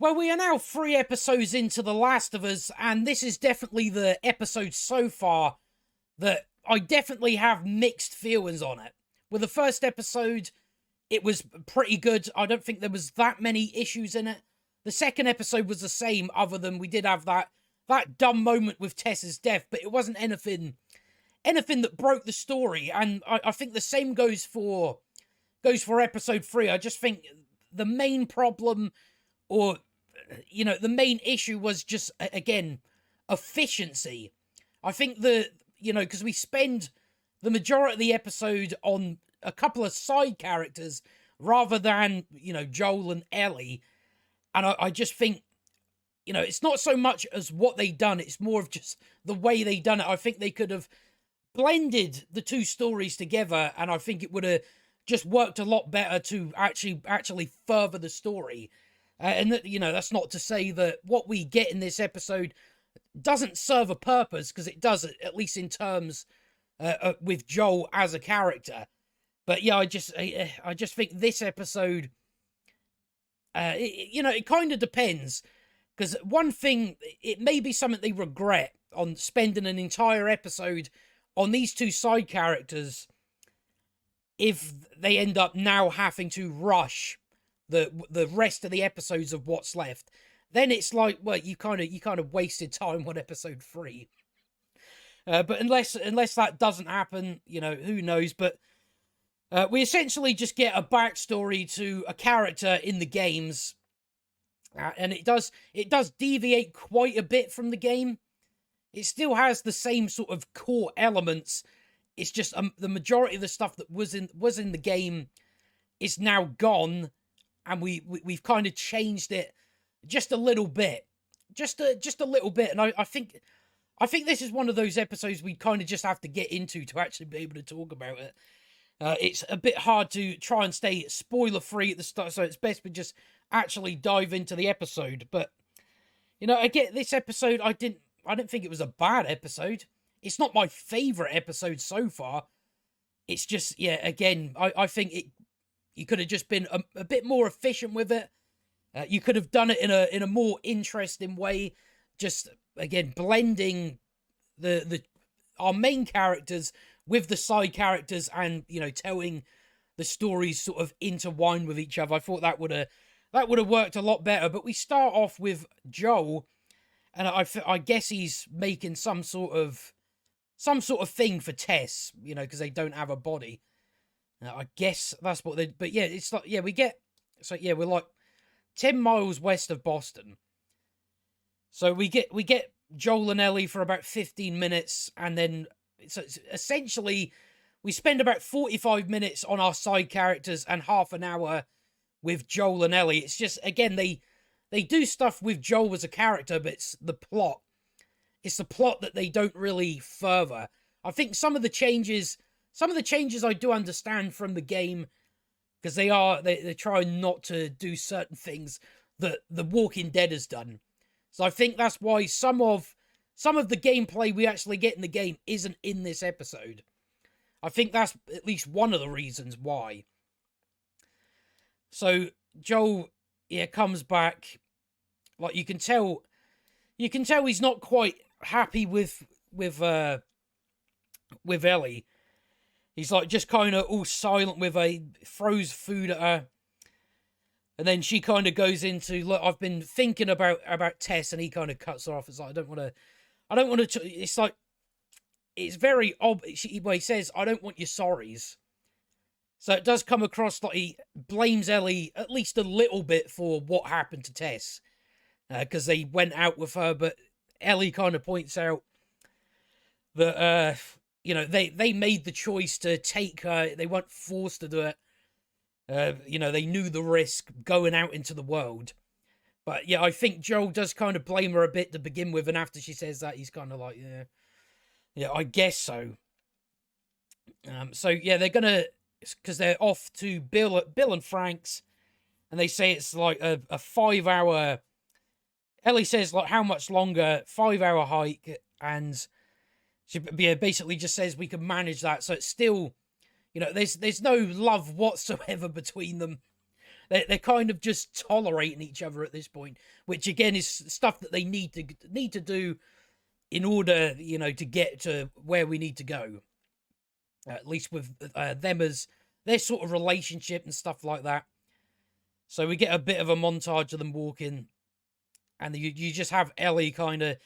Well, we are now 3 episodes into The Last of Us, and this is definitely the episode so far that I definitely have mixed feelings on it. With the first episode, it was pretty good. I don't think there was that many issues in it. The second episode was the same, other than we did have that dumb moment with Tess's death, but it wasn't anything that broke the story. And I think the same goes for episode 3. I just think the main problem, or the main issue, was just, again, efficiency. I think because we spend the majority of the episode on a couple of side characters rather than, Joel and Ellie. And I just think, it's not so much as what they done, it's more of just the way they done it. I think they could have blended the two stories together, and I think it would have just worked a lot better to actually further the story. And that's not to say that what we get in this episode doesn't serve a purpose, because it does, at least in terms with Joel as a character. But yeah, I just think this episode, it kind of depends, because one thing, it may be something they regret on spending an entire episode on these two side characters, if they end up now having to rush the rest of the episodes of what's left. Then it's like, well, you kind of wasted time on episode 3. But unless that doesn't happen, who knows? But we essentially just get a backstory to a character in the games, and it does deviate quite a bit from the game. It still has the same sort of core elements. It's just the majority of the stuff that was in the game is now gone, and we've kind of changed it just a little bit, just a little bit. And I think this is one of those episodes we kind of just have to get into to actually be able to talk about it. It's a bit hard to try and stay spoiler free at the start, so it's best we just actually dive into the episode. But I get this episode. I didn't think it was a bad episode. It's not my favorite episode so far. It's just, yeah, again, I think you could have just been a bit more efficient with it. You could have done it in a more interesting way. Just, again, blending our main characters with the side characters, and telling the stories sort of intertwined with each other. I thought that would have worked a lot better. But we start off with Joel, and I guess he's making some sort of thing for Tess, because they don't have a body. I guess that's what they. But yeah, it's like, yeah, we're like 10 miles west of Boston. So we get Joel and Ellie for about 15 minutes, and then so essentially we spend about 45 minutes on our side characters and half an hour with Joel and Ellie. It's just, again, they do stuff with Joel as a character, but it's the plot. It's the plot that they don't really further. I think some of the changes I do understand from the game, because they're trying not to do certain things that The Walking Dead has done. So I think that's why some of the gameplay we actually get in the game isn't in this episode. I think that's at least one of the reasons why. So Joel, comes back. Like, you can tell he's not quite happy with Ellie. He's like just kind of all silent with her, throws food at her. And then she kind of goes into, look, I've been thinking about Tess, and he kind of cuts her off. It's like, I don't want to, it's like, it's very obvious. He says, I don't want your sorries. So it does come across like he blames Ellie at least a little bit for what happened to Tess. Because they went out with her, but Ellie kind of points out that, they made the choice to take her. They weren't forced to do it. They knew the risk going out into the world. But yeah, I think Joel does kind of blame her a bit to begin with, and after she says that, he's kind of like, yeah, I guess so. So yeah, they're gonna, because they're off to Bill and Frank's, and they say it's like a 5-hour. Ellie says, like, how much longer? 5-hour hike, and she basically just says we can manage that. So it's still, there's no love whatsoever between them. They're kind of just tolerating each other at this point, which again is stuff that they need to do in order, to get to where we need to go. At least with them as their sort of relationship and stuff like that. So we get a bit of a montage of them walking, and you just have Ellie kind of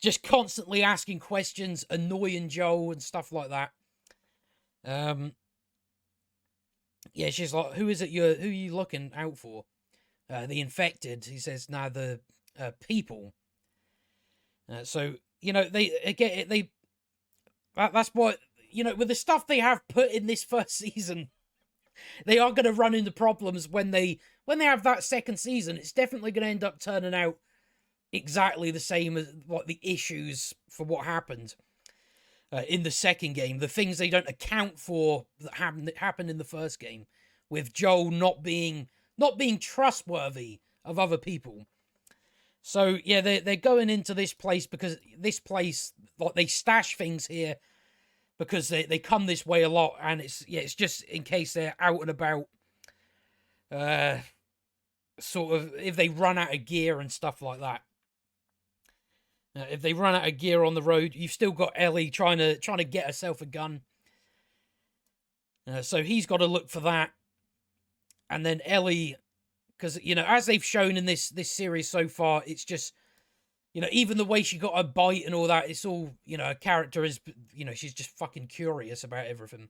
just constantly asking questions, annoying Joel and stuff like that. Yeah, she's like, who are you looking out for? The infected. He says, now the people. So that's what, with the stuff they have put in this first season, they are going to run into problems when they have that second season. It's definitely going to end up turning out exactly the same as what the issues for what happened in the second game. The things they don't account for that happened in the first game, with Joel not being trustworthy of other people. So yeah, they're going into this place because this place, like, they stash things here because they come this way a lot, and it's just in case they're out and about. Sort of if they run out of gear and stuff like that. If they run out of gear on the road, you've still got Ellie trying to get herself a gun. So he's got to look for that, and then Ellie, because as they've shown in this series so far, it's just even the way she got her bite and all that. It's all her character is she's just fucking curious about everything.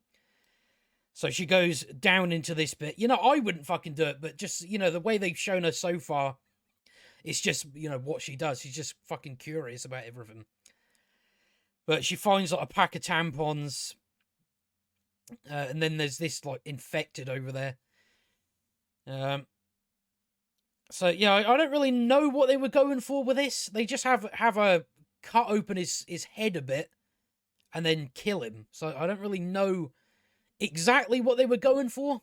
So she goes down into this bit. I wouldn't fucking do it, but just the way they've shown her so far, it's just, what she does. She's just fucking curious about everything. But she finds like a pack of tampons. And then there's this like infected over there. So yeah, I don't really know what they were going for with this. They just have a cut open his head a bit and then kill him. So I don't really know exactly what they were going for.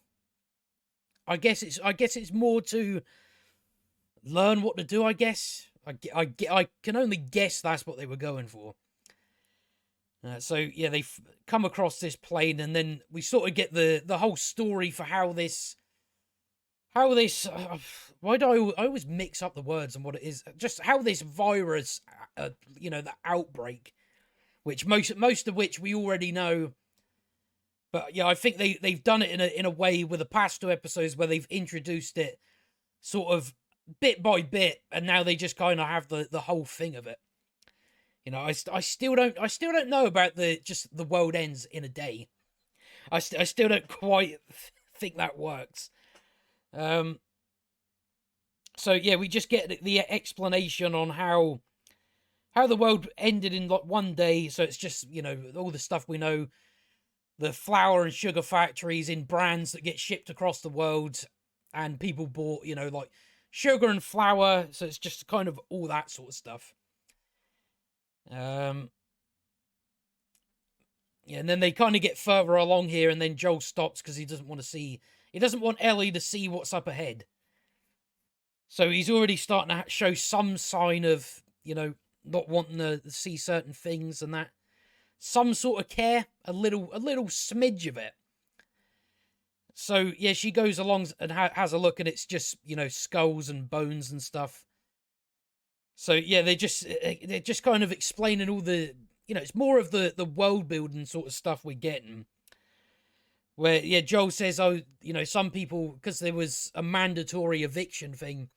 I guess it's more to learn what to do, I guess. I can only guess that's what they were going for. So yeah, they come across this plane, and then we sort of get the whole story for how this. Why do I always mix up the words and what it is? Just how this virus, the outbreak, which most of which we already know. But yeah, I think they've done it in a way with the past two episodes where they've introduced it sort of bit by bit, and now they just kind of have the whole thing of it. I still don't know about the world ends in a day. I still don't quite think that works. So yeah, we just get the explanation on how the world ended in like one day. So it's just all the stuff we know. The flour and sugar factories in brands that get shipped across the world, and people bought, like sugar and flour. So it's just kind of all that sort of stuff. Yeah, and then they kind of get further along here, and then Joel stops because he doesn't want Ellie to see what's up ahead. So he's already starting to show some sign of, not wanting to see certain things and that. Some sort of care, a little smidge of it. So yeah, she goes along and has a look, and it's just skulls and bones and stuff. So yeah, they're just kind of explaining all the it's more of the world building sort of stuff we're getting. Where yeah, Joel says, oh, some people, because there was a mandatory eviction thing,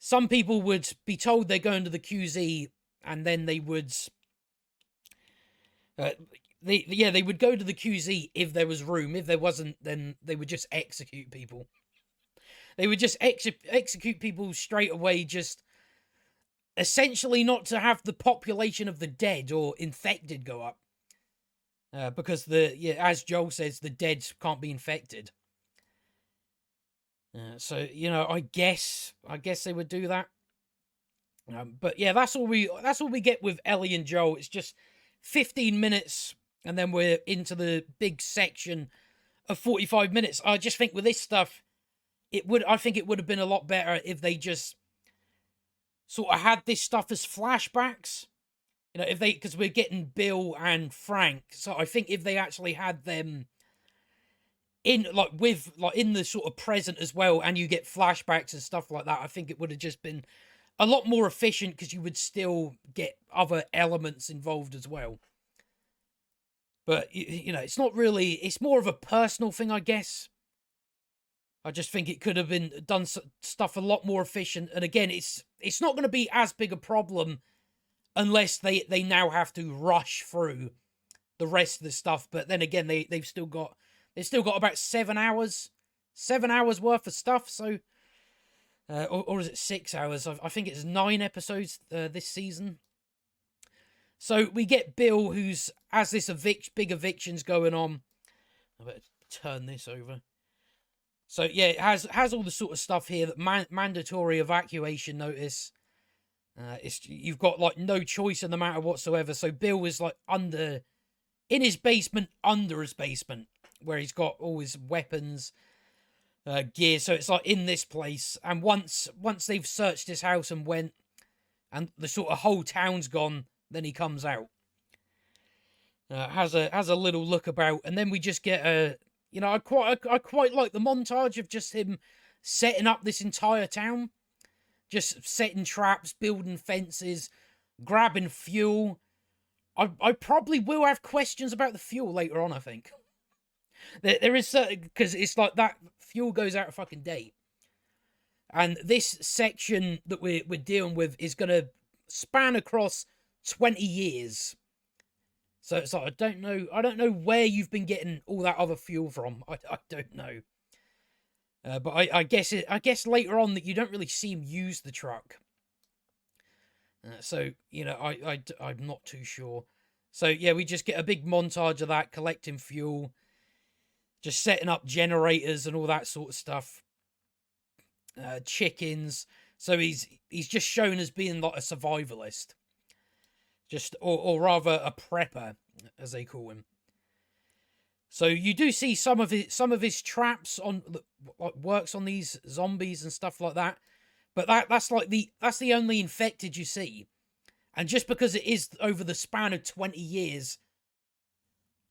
some people would be told they're going to the QZ, and then they would. They would go to the QZ if there was room. If there wasn't, then they would just execute people. They would just execute people straight away, just essentially not to have the population of the dead or infected go up. Because as Joel says, the dead can't be infected. So I guess they would do that. But yeah, that's all we get with Ellie and Joel. It's just 15 minutes, and then we're into the big section of 45 minutes. I just think with this stuff, I think it would have been a lot better if they just sort of had this stuff as flashbacks. Because we're getting Bill and Frank, so I think if they actually had them in in the sort of present as well, and you get flashbacks and stuff like that, I think it would have just been a lot more efficient because you would still get other elements involved as well. But you know, it's not really. It's more of a personal thing, I guess. I just think it could have been done stuff a lot more efficient. And again, it's not going to be as big a problem unless they now have to rush through the rest of the stuff. But then again, they've still got about 7 hours worth of stuff. So, or is it 6 hours? I think it's 9 episodes this season. So we get Bill, who's as this big eviction's going on. I better turn this over. So yeah, it has all the sort of stuff here that mandatory evacuation notice. You've got like no choice in the matter whatsoever. So Bill is like in his basement, under his basement, where he's got all his weapons, gear. So it's like in this place. And once they've searched his house and went, and the sort of whole town's gone, then he comes out. Has a little look about, and then we just get a. You know, I quite like the montage of just him setting up this entire town. Just setting traps, building fences, grabbing fuel. I probably will have questions about the fuel later on, I think. There is certain... Because it's like that fuel goes out of fucking date. And this section that we're dealing with is going to span across 20 years. So it's like, I don't know where you've been getting all that other fuel from. I don't know. But I guess later on that you don't really see him use the truck. So, you know, I'm not too sure. So, yeah, we just get a big montage of that, collecting fuel. Just setting up generators and all that sort of stuff. Chickens. So he's just shown as being like a survivalist. Or rather a prepper, as they call him. So you do see some of his traps on like works on these zombies and stuff like that, but that's the only infected you see, and just because it is over the span of 20 years,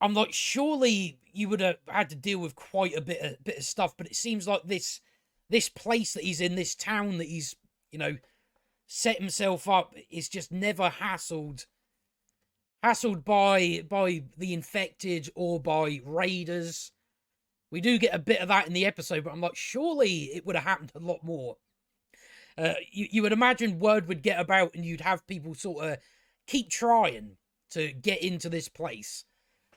I'm like, surely you would have had to deal with quite a bit of stuff. But it seems like this place that he's in, this town that he's, you know, set himself up, is just never hassled by the infected or by raiders. We do get a bit of that in the episode, but I'm like, surely it would have happened a lot more. You would imagine word would get about and you'd have people sort of keep trying to get into this place.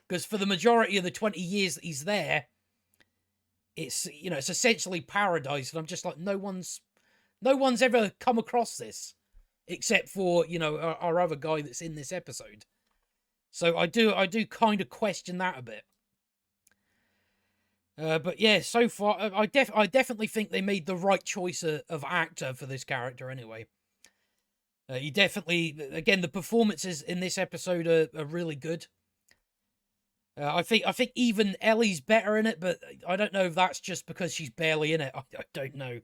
Because for the majority of the 20 years that he's there, it's, you know, it's essentially paradise. And I'm just like, no one's ever come across this except for, you know, our other guy that's in this episode. So I do kind of question that a bit. But yeah, so far I definitely think they made the right choice of actor for this character. Anyway, he definitely, again, the performances in this episode are really good. I think even Ellie's better in it, but I don't know if that's just because she's barely in it. I don't know.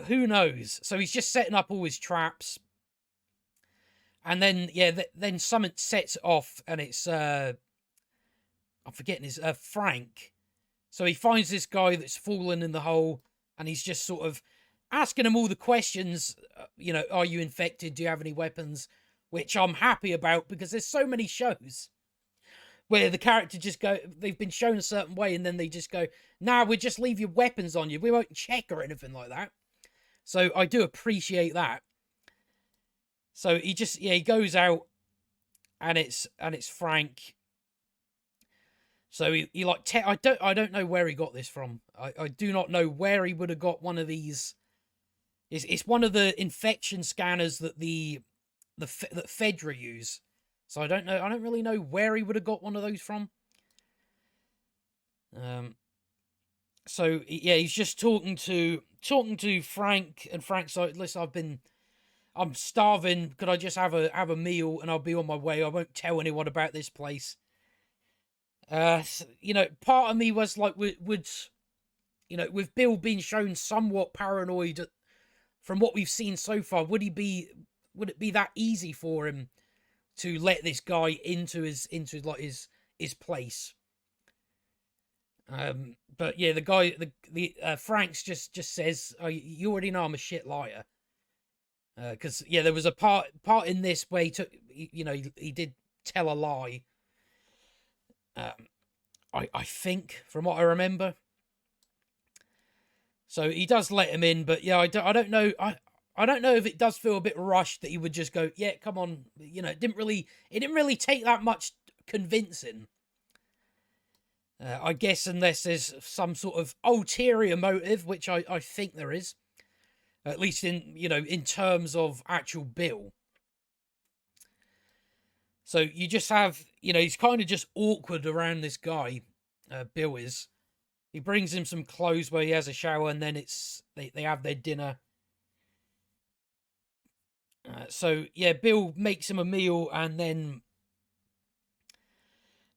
Who knows? So he's just setting up all his traps. And then, yeah, then someone sets it off, and it's, I'm forgetting his, Frank. So he finds this guy that's fallen in the hole, and he's just sort of asking him all the questions, you know, are you infected? Do you have any weapons? Which I'm happy about, because there's so many shows where the character just they've been shown a certain way, and then they just go, nah, we'll just leave your weapons on you. We won't check or anything like that. So I do appreciate that. So he goes out, and it's Frank. So he like I don't know where he got this from. I do not know where he would have got one of these. It's one of the infection scanners that that Fedra use. So I don't know. I don't really know where he would have got one of those from. So yeah, he's just talking to Frank, and Frank's like, listen, I'm starving. Could I just have a meal and I'll be on my way? I won't tell anyone about this place. You know, part of me was like, would you know, with Bill being shown somewhat paranoid from what we've seen so far, would it be that easy for him to let this guy into his place? But yeah, the guy, the Franks just says, "Oh, you already know I'm a shit liar." Because yeah, there was a part in this where he took, he did tell a lie. Um, I think from what I remember. So he does let him in, but yeah, I don't know. I don't know if it does feel a bit rushed that he would just go, yeah, come on. It didn't really take that much convincing. I guess unless there's some sort of ulterior motive, which I think there is, at least in terms of actual Bill. So you just have, he's kind of just awkward around this guy, Bill is. He brings him some clothes where he has a shower, and then they have their dinner. So yeah, Bill makes him a meal, and then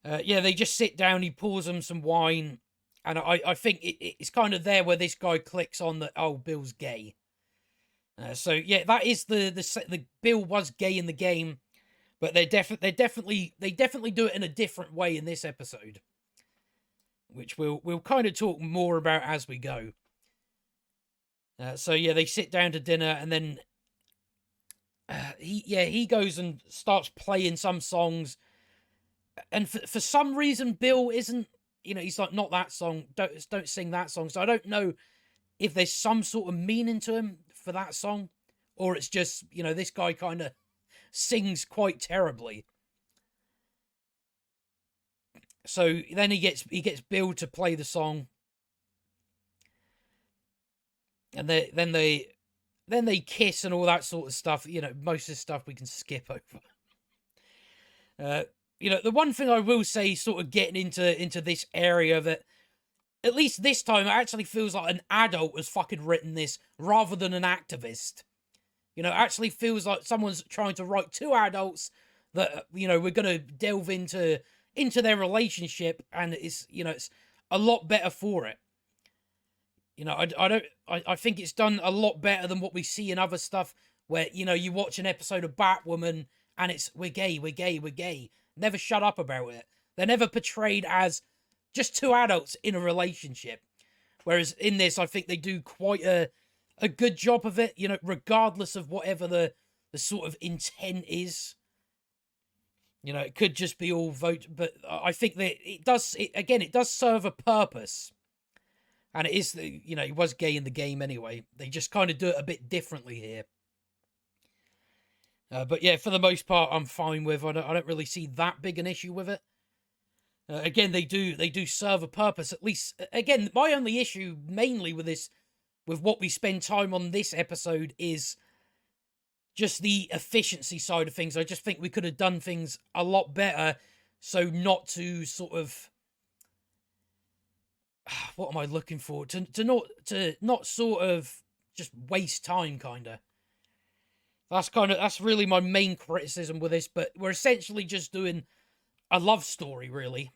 they just sit down. He pours them some wine, and I think it's kind of there where this guy clicks on that. Oh, Bill's gay. So yeah, that is the Bill was gay in the game, but they definitely do it in a different way in this episode, which we'll kind of talk more about as we go. So yeah, they sit down to dinner, and then he goes and starts playing some songs, and for some reason Bill isn't, he's like, not that song, don't sing that song. So I don't know if there's some sort of meaning to him for that song, or it's just, this guy kind of sings quite terribly. So then he gets Bill to play the song, and then they kiss and all that sort of stuff. Most of the stuff we can skip over. The one thing I will say, sort of getting into this area, that at least this time it actually feels like an adult has fucking written this rather than an activist. It actually feels like someone's trying to write two adults that, we're gonna delve into their relationship, and it's a lot better for it. I think it's done a lot better than what we see in other stuff where, you watch an episode of Batwoman and it's, we're gay, we're gay, we're gay. Never shut up about it. They're never portrayed as just two adults in a relationship. Whereas in this, I think they do quite a good job of it, regardless of whatever the sort of intent is. It could just be all vote, but I think that it does serve a purpose. And it is, he was gay in the game anyway. They just kind of do it a bit differently here. But yeah, for the most part, I'm fine with. I don't really see that big an issue with it. Again, they do serve a purpose. At least, again, my only issue mainly with this, with what we spend time on this episode, is just the efficiency side of things. I just think we could have done things a lot better, so not to sort of, what am I looking for? To not sort of just waste time, kind of. That's really my main criticism with this. But we're essentially just doing a love story, really,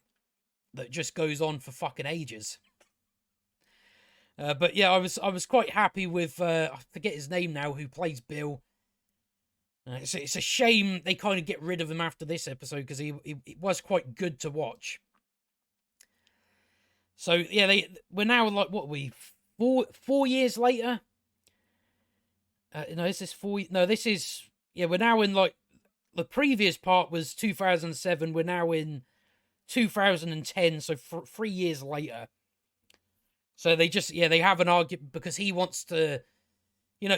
that just goes on for fucking ages. But yeah, I was quite happy with, I forget his name now, who plays Bill. It's a shame they kind of get rid of him after this episode, because he was quite good to watch. So yeah, we're now like, what are we, 4 years later? No, is this 4? No, this is, yeah, we're now in, like, the previous part was 2007. We're now in 2010, so 3 years later. So they just, they have an argument because he wants to,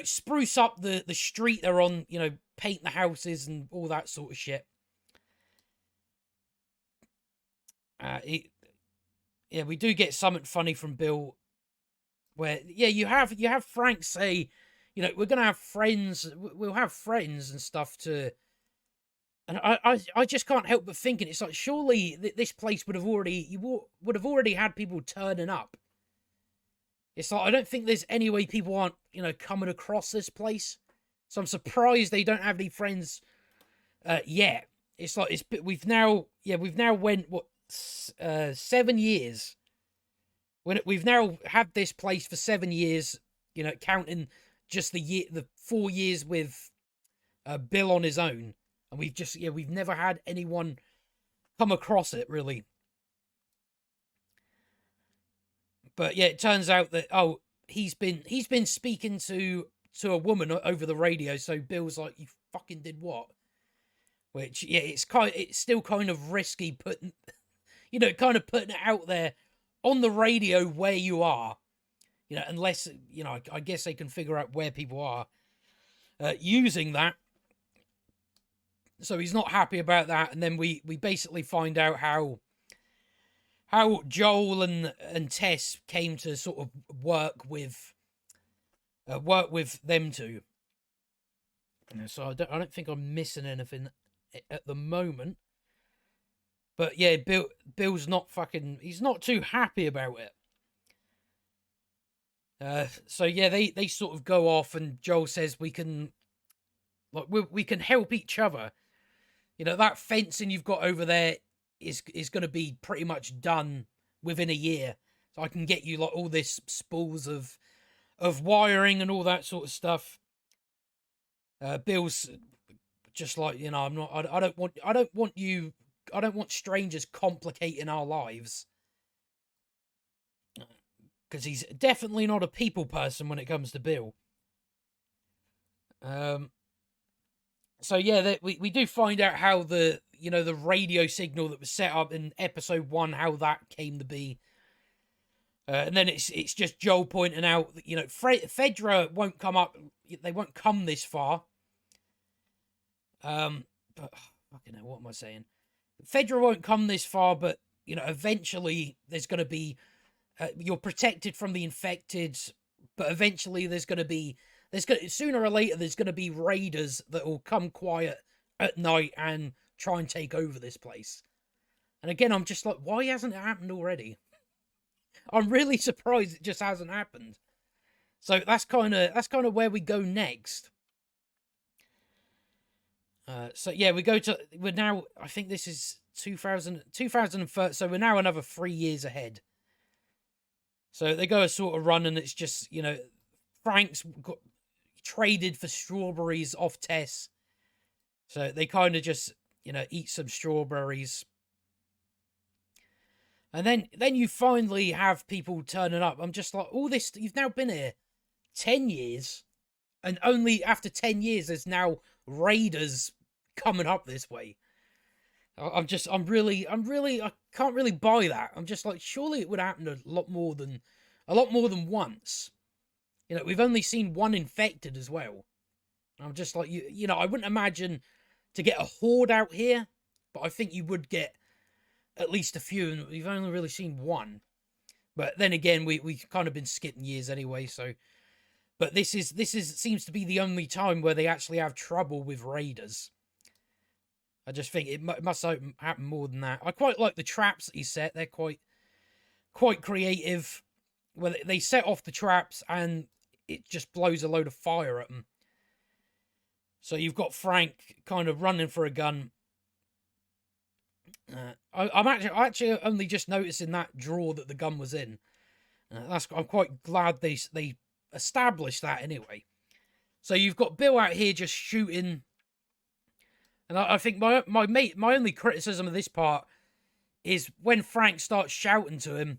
spruce up the street they're on, paint the houses and all that sort of shit. We do get something funny from Bill, where you have Frank say, we're gonna have friends, we'll have friends and stuff to, and I just can't help but thinking, it's like, surely this place would have already had people turning up. It's like, I don't think there's any way people aren't, coming across this place. So I'm surprised they don't have any friends yet. It's like, we've now went, what, 7 years. We've now had this place for 7 years, counting just the 4 years with Bill on his own. And we've never had anyone come across it, really. But yeah, it turns out that he's been speaking to a woman over the radio. So Bill's like, "You fucking did what?" Which yeah, it's still kind of risky putting kind of putting it out there on the radio where you are. Unless I guess they can figure out where people are using that. So he's not happy about that, and then we basically find out how Joel and Tess came to sort of work with them two. So I don't think I'm missing anything at the moment. But yeah, Bill's not he's not too happy about it. So yeah, they sort of go off, and Joel says we can help each other. That fencing you've got over there is going to be pretty much done within a year. So I can get you like all this spools of wiring and all that sort of stuff. Bill's just like, I'm not. I don't want strangers complicating our lives. Because he's definitely not a people person when it comes to Bill. So yeah, we do find out how the radio signal that was set up in episode 1, how that came to be. And then it's just Joel pointing out that Fedra won't come up. They won't come this far. But fucking hell, what am I saying? Fedra won't come this far, but eventually there's going to be. You're protected from the infected, but eventually sooner or later there's going to be raiders that will come quiet at night and try and take over this place. And again, I'm just like, why hasn't it happened already? I'm really surprised it just hasn't happened. So that's kind of where we go next. So yeah, we're now, I think this is 2030, so we're now another 3 years ahead. So they go a sort of run, and it's just, Frank's got traded for strawberries off Tess. So they kind of just, eat some strawberries. And then you finally have people turning up. I'm just like, all this, you've now been here 10 years, and only after 10 years there's now raiders coming up this way. I can't really buy that. I'm just like, surely it would happen a lot more than once. We've only seen one infected as well. I'm just like, I wouldn't imagine to get a horde out here, but I think you would get at least a few, and we've only really seen one. But then again, we've kind of been skipping years anyway, so. But this seems to be the only time where they actually have trouble with raiders. I just think it must happen more than that. I quite like the traps that he set. They're quite creative. Where they set off the traps and it just blows a load of fire at them. So you've got Frank kind of running for a gun. I'm actually only just noticing that drawer that the gun was in. I'm quite glad they established that anyway. So you've got Bill out here just shooting. And I think my only criticism of this part is when Frank starts shouting to him,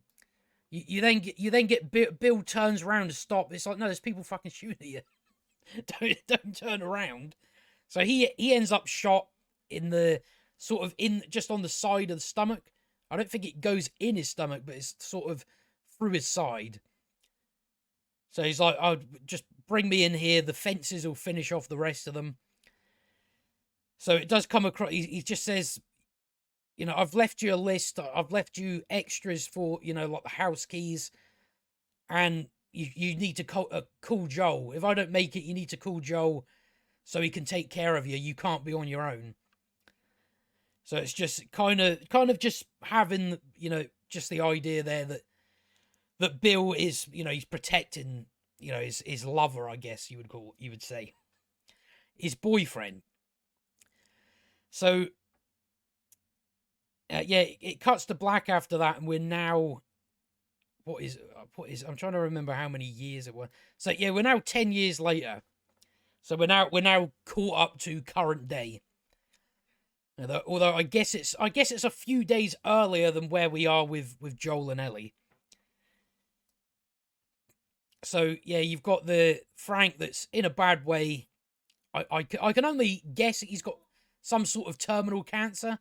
you then get Bill turns around to stop. It's like, no, there's people fucking shooting at you. don't turn around. So he ends up shot in the sort of just on the side of the stomach. I don't think it goes in his stomach, but it's sort of through his side. So he's like, "Oh, just bring me in here. The fences will finish off the rest of them." So it does come across. He just says, I've left you a list. I've left you extras for, like the house keys. And you need to call Joel. If I don't make it, you need to call Joel so he can take care of you. You can't be on your own. So it's just kind of just having, just the idea there that Bill is, he's protecting, his lover, I guess you would say. His boyfriend. So, yeah, it cuts to black after that, and we're now, what is, I'm trying to remember how many years it was. So, yeah, we're now 10 years later. So we're now caught up to current day. Although I guess it's a few days earlier than where we are with Joel and Ellie. So yeah, you've got the Frank that's in a bad way. I can only guess he's got some sort of terminal cancer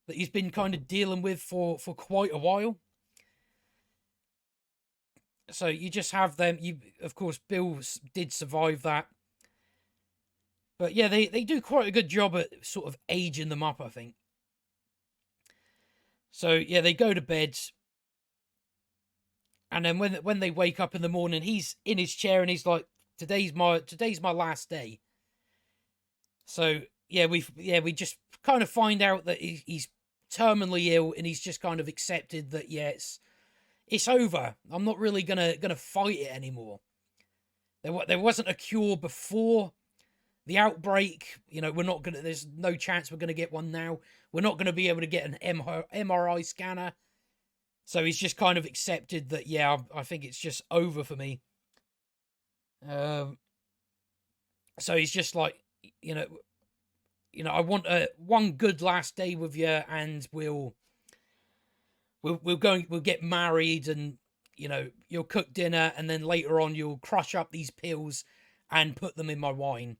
that he's been kind of dealing with for quite a while. So you just have them. You, of course, Bill did survive that, but yeah, they do quite a good job at sort of aging them up, I think. So yeah, they go to bed, and then when they wake up in the morning, he's in his chair and he's like, today's my last day." So yeah, we just kind of find out that he's terminally ill, and he's just kind of accepted that yeah, it's over. I'm not really gonna fight it anymore. There wasn't a cure before the outbreak. You know, we're not gonna. There's no chance we're gonna get one now. We're not gonna be able to get an MRI scanner. So he's just kind of accepted that yeah, I think it's just over for me. Um, so he's just like, you know, I want one good last day with you, and we'll get married, and you'll cook dinner, and then later on you'll crush up these pills and put them in my wine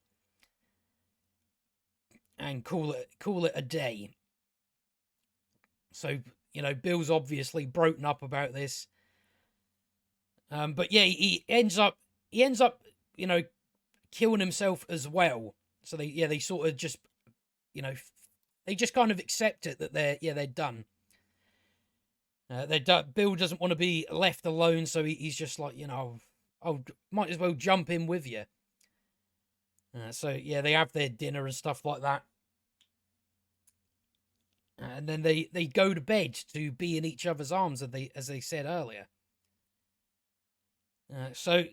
and call it a day. So Bill's obviously broken up about this, but yeah, he ends up killing himself as well. So they sort of just they just kind of accept it that they're done. Bill doesn't want to be left alone, so he's just like, I might as well jump in with you. So yeah, they have their dinner and stuff like that, and then they go to bed to be in each other's arms, as they said earlier. So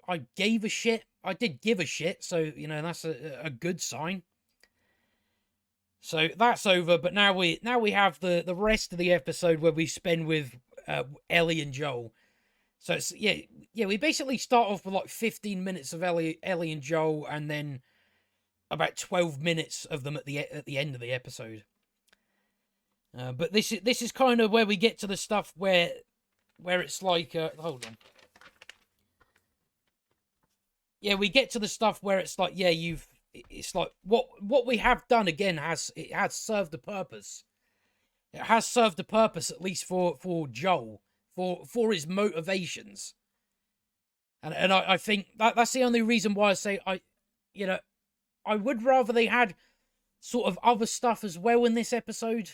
I gave a shit. I did give a shit, so that's a good sign. So that's over, but now we have the rest of the episode where we spend with Ellie and Joel. So it's we basically start off with like 15 minutes of Ellie and Joel, and then about 12 minutes of them at the end of the episode. But this is kind of where we get to the stuff where it's like hold on. Yeah, we get to the stuff where it's like it's like what we have done again has served a purpose. It has served a purpose, at least for Joel, for his motivations. And I think that's the only reason why I say I would rather they had sort of other stuff as well in this episode.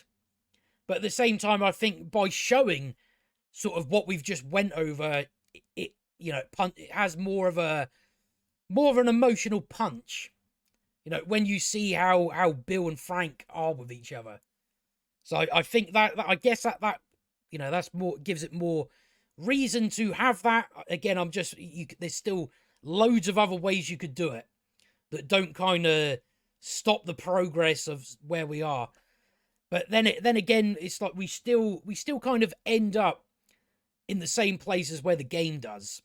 But at the same time, I think by showing sort of what we've just went over, it has more of an emotional punch. When you see how Bill and Frank are with each other. So I think that I guess that that's more, gives it more reason to have that. Again, there's still loads of other ways you could do it that don't kind of stop the progress of where we are. But then again, it's like we still kind of end up in the same place as where the game does.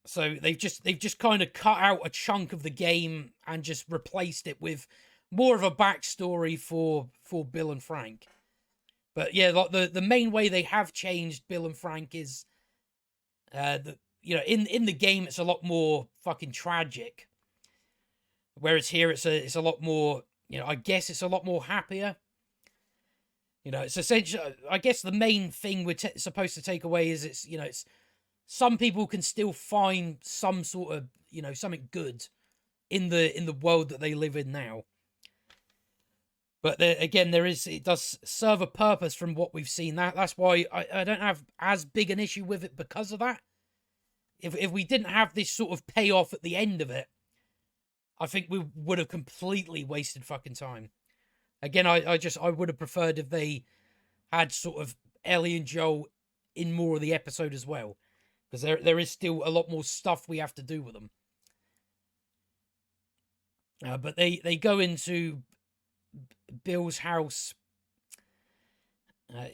So they've just kind of cut out a chunk of the game and just replaced it with more of a backstory for Bill and Frank. But yeah, like the main way they have changed Bill and Frank is in the game it's a lot more fucking tragic. Whereas here it's a lot more, I guess it's a lot more happier. It's essentially, I guess the main thing we're supposed to take away is it's some people can still find some sort of, something good in the world that they live in now. But again, it does serve a purpose from what we've seen. That's why I don't have as big an issue with it because of that. If we didn't have this sort of payoff at the end of it, I think we would have completely wasted fucking time. Again, I would have preferred if they had sort of Ellie and Joel in more of the episode as well. Because there is still a lot more stuff we have to do with them. But they go into Bill's house.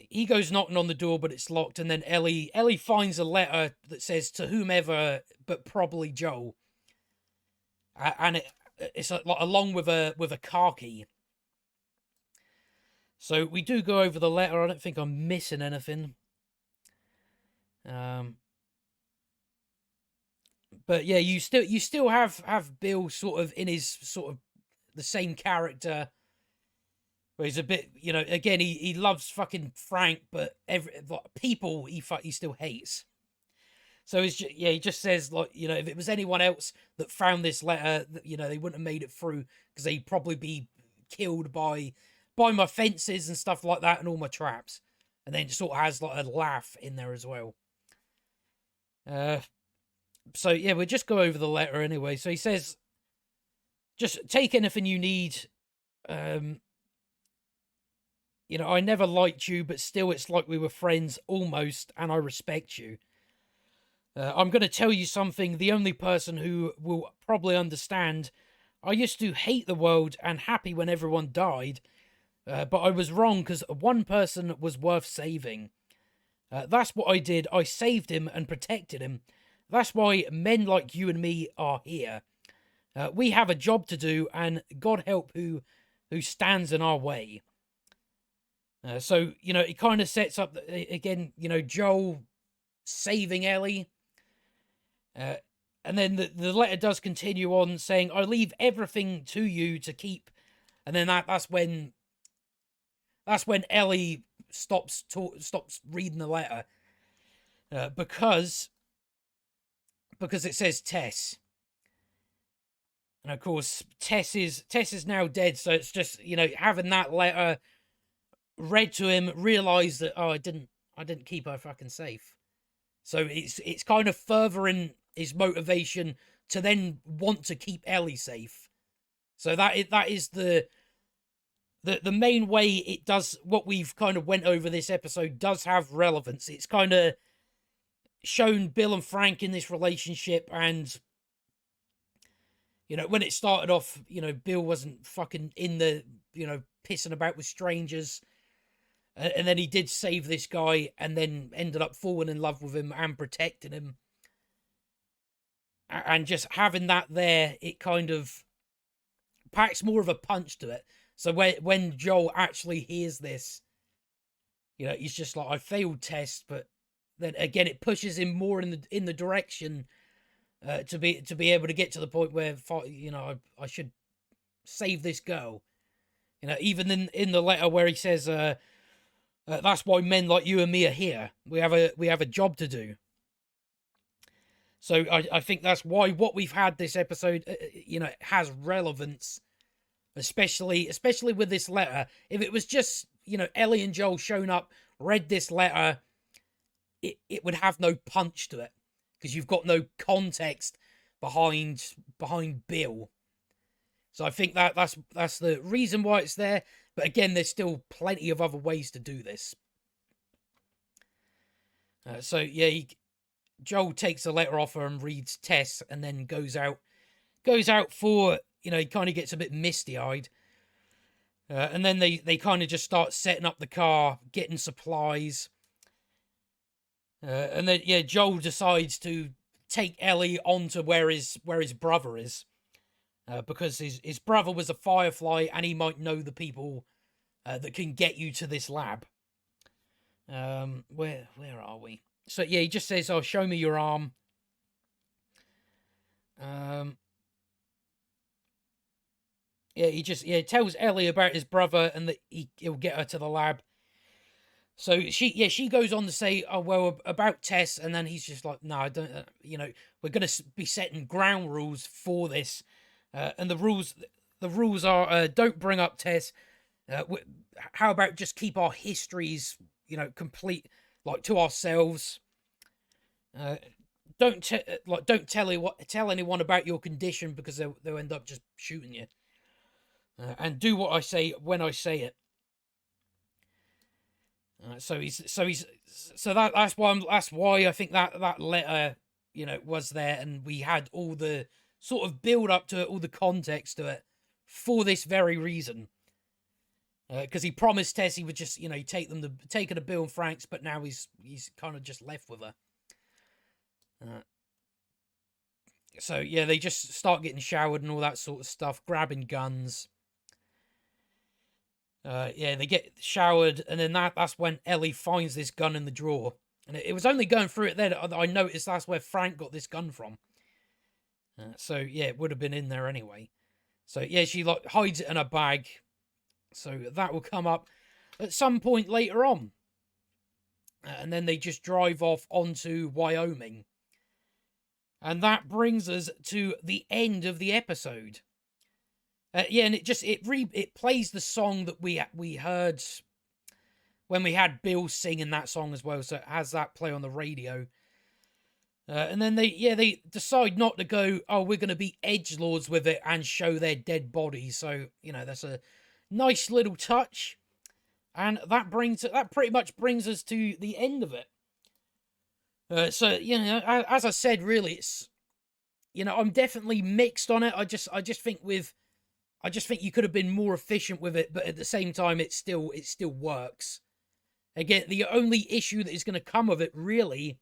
He goes knocking on the door, but it's locked. And then Ellie finds a letter that says to whomever, but probably Joel. And it's along with a car key. So we do go over the letter. I don't think I'm missing anything. Um, but yeah, you still have Bill sort of in his sort of the same character, where he's a bit, again, he loves fucking Frank, but people he still hates. So he just says, like, if it was anyone else that found this letter, they wouldn't have made it through, because they'd probably be killed by my fences and stuff like that, and all my traps. And then sort of has like a laugh in there as well. So yeah, we'll just go over the letter anyway. So he says, just take anything you need. I never liked you, but still it's like we were friends almost, and I respect you. I'm going to tell you something, the only person who will probably understand. I used to hate the world and happy when everyone died, but I was wrong, because one person was worth saving. That's what I did. I saved him and protected him. That's why men like you and me are here. We have a job to do, and God help who stands in our way. So, it kind of sets up, again, Joel saving Ellie. And then the letter does continue on saying, I leave everything to you to keep. And then that's when Ellie stops reading the letter. Because it says Tess. And of course, Tess is now dead, so it's just, having that letter read to him, realize that, I didn't keep her fucking safe. So it's kind of furthering his motivation to then want to keep Ellie safe. So that is the main way it does, what we've kind of went over this episode does have relevance. It's kind of shown Bill and Frank in this relationship, and when it started off, Bill wasn't fucking in the, pissing about with strangers. And then he did save this guy, and then ended up falling in love with him and protecting him. And just having that there, it kind of packs more of a punch to it. So when Joel actually hears this, he's just like, I failed Tess, but then again, it pushes him more in the direction to be able to get to the point where, I should save this girl. Even in the letter where he says, that's why men like you and me are here. We have a job to do. So I think that's why what we've had this episode, has relevance, especially with this letter. If it was just, Ellie and Joel shown up, read this letter, it would have no punch to it, because you've got no context behind Bill. So I think that's the reason why it's there. But again, there's still plenty of other ways to do this. So yeah, Joel takes the letter off her and reads Tess, and then goes out for, he kind of gets a bit misty-eyed. And then they kind of just start setting up the car, getting supplies. And then, yeah, Joel decides to take Ellie on to where his brother is. Because his brother was a Firefly, and he might know the people that can get you to this lab. Where are we? So yeah, he just says, "Oh, show me your arm." Yeah, he tells Ellie about his brother, and that he'll get her to the lab. So she goes on to say, "Oh well, about Tess," and then he's just like, "No, I don't. We're gonna be setting ground rules for this." And the rules are, don't bring up Tess. How about just keep our histories, complete, like, to ourselves. Don't tell anyone about your condition, because they'll end up just shooting you. And do what I say when I say it. That's why I think that letter, was there, and we had all the sort of build up to it, all the context to it, for this very reason. Because he promised Tess he would just, take her to Bill and Frank's, but now he's kind of just left with her. So yeah, they just start getting showered and all that sort of stuff, grabbing guns. Yeah, they get showered, and then that's when Ellie finds this gun in the drawer. And it was only going through it then that I noticed that's where Frank got this gun from. So yeah, it would have been in there anyway. So yeah, she like hides it in a bag. So that will come up at some point later on. And then they just drive off onto Wyoming. And that brings us to the end of the episode. Yeah, and it plays the song that we heard when we had Bill singing that song as well. So it has that play on the radio. And then they decide not to go, oh, we're going to be edgelords with it and show their dead bodies. So, that's a nice little touch. And that pretty much brings us to the end of it. So, as I said, really, it's, I'm definitely mixed on it. I just think you could have been more efficient with it, but at the same time, it still works. Again, the only issue that is going to come of it, really,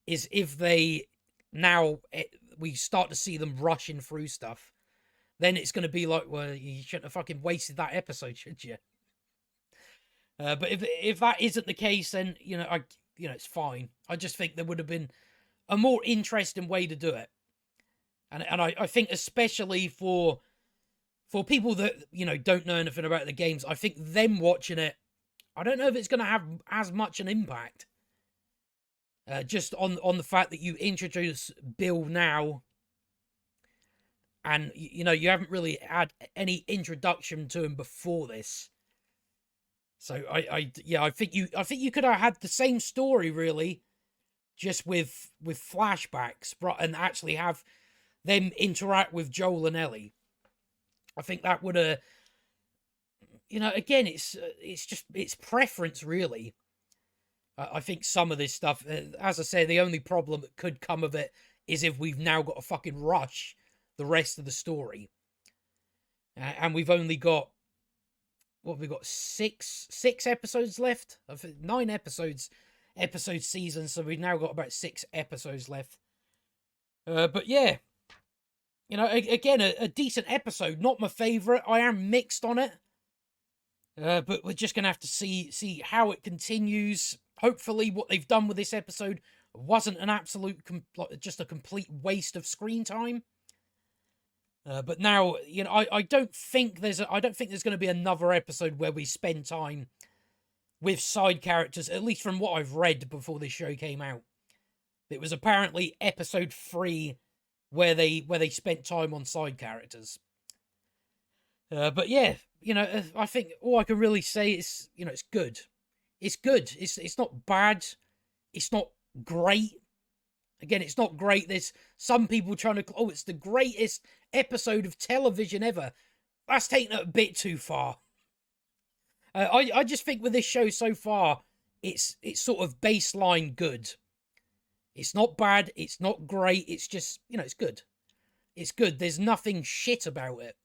is if we start to see them rushing through stuff, then it's going to be like, well, you shouldn't have fucking wasted that episode, should you? But if that isn't the case, then it's fine. I just think there would have been a more interesting way to do it, and I think especially for people that don't know anything about the games, I think them watching it, I don't know if it's going to have as much an impact. Just on the fact that you introduce Bill now, and you haven't really had any introduction to him before this. So I think you could have had the same story, really, just with flashbacks, and actually have them interact with Joel and Ellie. I think that would have, again, it's preference, really. I think some of this stuff, as I say, the only problem that could come of it is if we've now got to fucking rush the rest of the story. And we've only got, six episodes left? 9 episodes, season, so we've now got about 6 episodes left. But yeah, again, a decent episode. Not my favourite. I am mixed on it. But we're just going to have to see how it continues. Hopefully what they've done with this episode wasn't an absolute, just a complete waste of screen time. But now, I don't think there's going to be another episode where we spend time with side characters, at least from what I've read before this show came out. It was apparently episode 3 where they spent time on side characters. But yeah, I think all I can really say is, it's good. It's good. It's not bad. It's not great. Again, it's not great. There's some people trying to, it's the greatest episode of television ever. That's taken it a bit too far. I just think with this show so far, it's sort of baseline good. It's not bad. It's not great. It's just, it's good. It's good. There's nothing shit about it.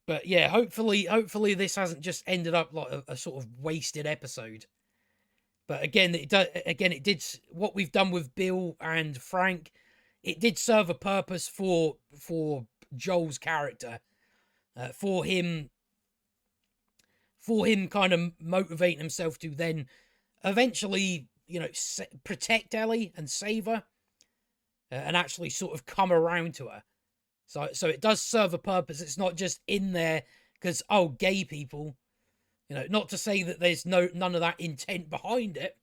But yeah, hopefully this hasn't just ended up like a sort of wasted episode. But again, it did what we've done with Bill and Frank. It did serve a purpose for Joel's character, for him kind of motivating himself to then eventually, protect Ellie and save her, and actually sort of come around to her. So it does serve a purpose. It's not just in there because, gay people. Not to say that there's none of that intent behind it.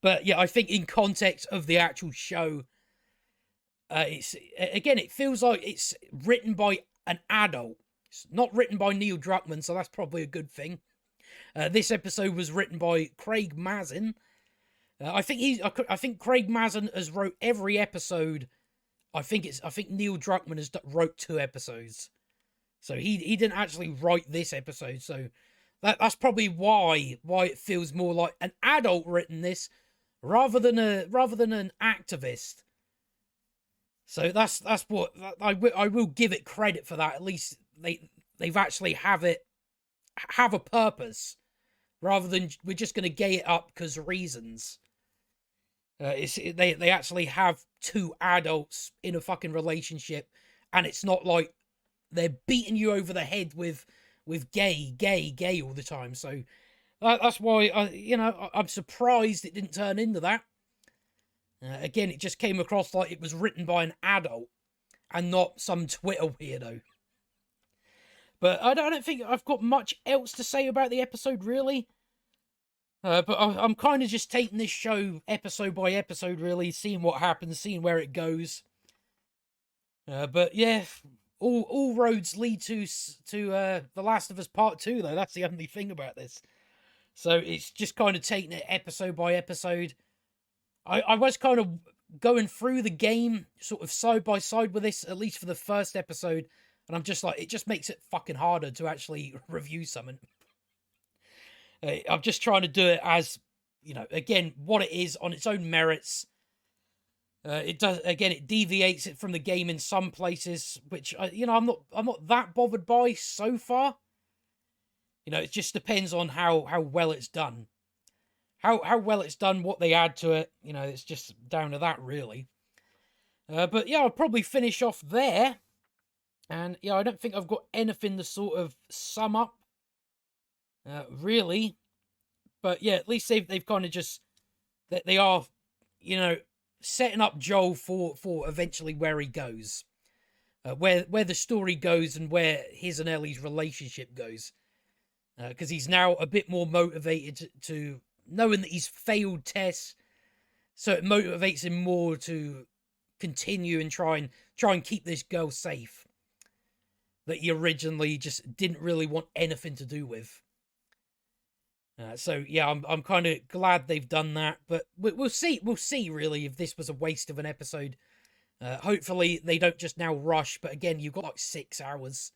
But yeah, I think in context of the actual show, it feels like it's written by an adult. It's not written by Neil Druckmann, so that's probably a good thing. This episode was written by Craig Mazin. I think Craig Mazin has wrote every episode. I think Neil Druckmann has wrote 2 episodes. So he didn't actually write this episode, so that's probably why it feels more like an adult written this rather than an activist. So that's what I will give it credit for that. At least they've actually have a purpose rather than we're just going to gay it up because reasons. They actually have 2 adults in a fucking relationship, and it's not like they're beating you over the head with gay all the time. So That's why I'm surprised it didn't turn into that. Again, it just came across like it was written by an adult and not some Twitter weirdo. But I don't think I've got much else to say about the episode, really. But I'm kind of just taking this show episode by episode, really, seeing what happens, seeing where it goes. But yeah, all roads lead to The Last of Us Part 2, though. That's the only thing about this. So it's just kind of taking it episode by episode. I was kind of going through the game sort of side by side with this, at least for the first episode. And I'm just like, it just makes it fucking harder to actually review something. I'm just trying to do it as, again, what it is on its own merits. It does, again, it deviates it from the game in some places, which, I'm not that bothered by so far. It just depends on how well it's done. How well it's done, what they add to it, it's just down to that, really. But yeah, I'll probably finish off there. And yeah, I don't think I've got anything to sort of sum up, really. But yeah, at least they've kind of just, that they are, setting up Joel for eventually where he goes. Where the story goes and where his and Ellie's relationship goes. Because he's now a bit more motivated to knowing that he's failed tests, so it motivates him more to continue and try and keep this girl safe that he originally just didn't really want anything to do with. So yeah, I'm kind of glad they've done that, but we'll see really if this was a waste of an episode. Hopefully they don't just now rush, but again, you've got like 6 hours.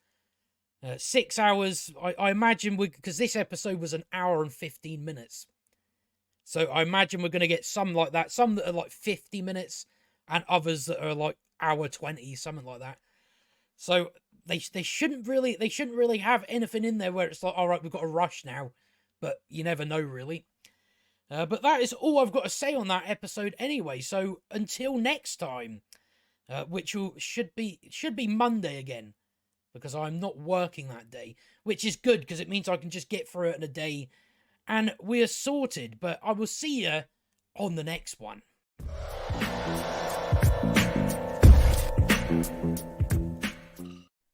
6 hours, I imagine, because this episode was an hour and 15 minutes. So I imagine we're going to get some like that, some that are like 50 minutes, and others that are like hour 20, something like that. So they shouldn't really have anything in there where it's like, all right, we've got to rush now, but you never know, really. But that is all I've got to say on that episode anyway. So until next time, which should be Monday again, because I'm not working that day, which is good because it means I can just get through it in a day. And we're sorted, but I will see you on the next one.